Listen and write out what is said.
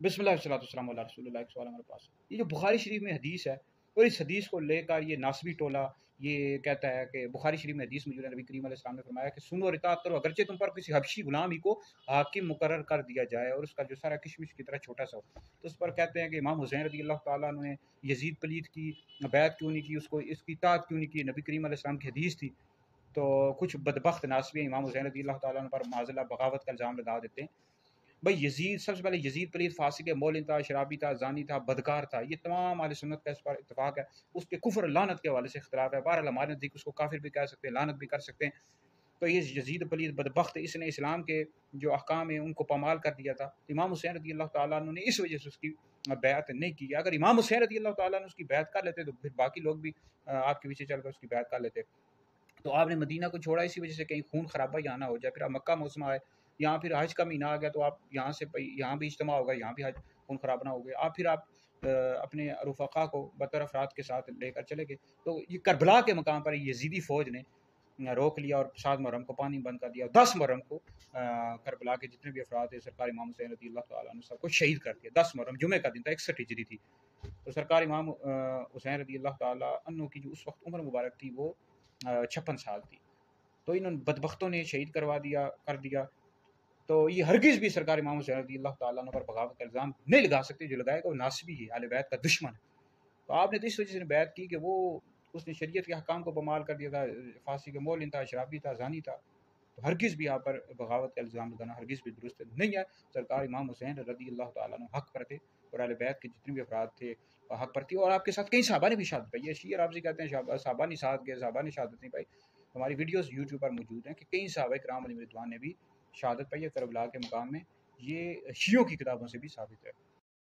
बिस्मिल्लाह वस्सलातु वस्सलामु अला रसूलिल्लाह। एक सवाल हमारे पास, ये जो बुखारी शरीफ में हदीस है और इस हदीस को लेकर ये नासबी टोला ये कहता है कि बुखारी शरीफ में हदीस मौजूद है, नबी करीम अलैहि सलाम ने फरमाया कि सुनो और इताअत करो, अगरचे तुम पर किसी हबशी गुलाम ही को हाकिम मुकर्रर कर दिया जाए और उसका जो सारा किशमिश की तरह छोटा सा हो। तो उस पर कहते हैं कि इमाम हुसैन रज़ी अल्लाह ताला अन्हु ने यजीद पलीद की बैत क्यों नहीं की, उसको इसकी इताअत क्यों नहीं की, नबी करीम अलैहि सलाम की हदीस थी। तो कुछ बदबख्त नासबी इमाम हुसैन रज़ी अल्लाह ताला अन्हु पर माज़अल्लाह बगावत का इल्ज़ाम लगा देते हैं। भाई यजीद, सबसे पहले यजीद पलीद फासिक है, मौलिन था, शराबी था, जानी था, बदकार था। ये तमाम अहले सुन्नत का इस पर इत्तेफाक है। उसके कुफ्र लानत के हवाले से इख्तिलाफ है। बहरहाल हमारे नज़दीक उसको काफिर भी कह सकते हैं, लानत भी कर सकते हैं। तो ये यजीद पलीद बदबख्त, इसने इस्लाम के जो अहकाम है उनको पामाल कर दिया था। इमाम हुसैन रज़ी अल्लाह ताला अन्हु ने इस वजह से उसकी बैत नहीं की। अगर इमाम हुसैन रज़ी अल्लाह ताला अन्हु उसकी बैत कर लेते तो फिर बाकी लोग भी आपके पीछे चलकर उसकी बैत कर लेते। तो आपने मदीना को छोड़ा इसी वजह से, कहीं खून खराबा यहाँ ना हो जाए। फिर आप मक्का मौसम आए, यहाँ फिर हज का महीना आ गया, तो आप यहाँ से यहाँ भी इज्तिमा होगा, यहाँ भी हज खून खराब ना हो गया। आप फिर आप अपने रुफ़क़ा को बतर अफराद के साथ लेकर चले गए। तो ये करबला के मकाम पर यजीदी फ़ौज ने रोक लिया और 7 मुहर्रम को पानी बंद कर दिया। 10 मुहर्रम को करबला के जितने भी अफराद थे, सरकार इमाम हुसैन रज़ी अल्लाह तआला अन्हु सबको शहीद कर दिया। 10 मुहर्रम जुमे का दिन था, 61 हिजरी थी। तो सरकार इमाम हुसैन रज़ी अल्लाह तआला अन्हु की जो उस वक्त उम्र मुबारक थी वो 56 साल थी। तो इन बदबख्तों ने शहीद करवा दिया कर दिया। तो ये हरगिज़ भी सरकार इमाम हुसैन रज़ी अल्लाह तआला अन्हु पर बगावत का इल्ज़ाम नहीं लगा सकते। जो लगाएगा वो नासबी है, अहले बैत का दुश्मन है। तो आपने तो इस वजह से बैत की कि वो उसने शरीयत के अहकाम को बमाल कर दिया था, फांसी का मोलिन था, शराबी था, जानी था। तो हरगिज़ भी यहाँ पर बगावत का इल्ज़ाम लगाना हरगिज़ भी दुरुस्त नहीं है। सरकार इमाम हुसैन रज़ी अल्लाह तआला अन्हु हक़ पर थे और अहले बैत के जितने भी अफराद थे हक़ पर थे। और आपके साथ कई सहाबा ने भी शहादत पाई है। शिया आपसे कहते हैं सहाबा ने साथ गए, सहाबा ने शहादत नहीं पाई। हमारी वीडियोस यूट्यूब पर मौजूद हैं कि कई सहाबा किराम अलैहिम रिज़वान ने भी शहादत पाई है करबला के मकाम में। ये शियों की किताबों से भी साबित है।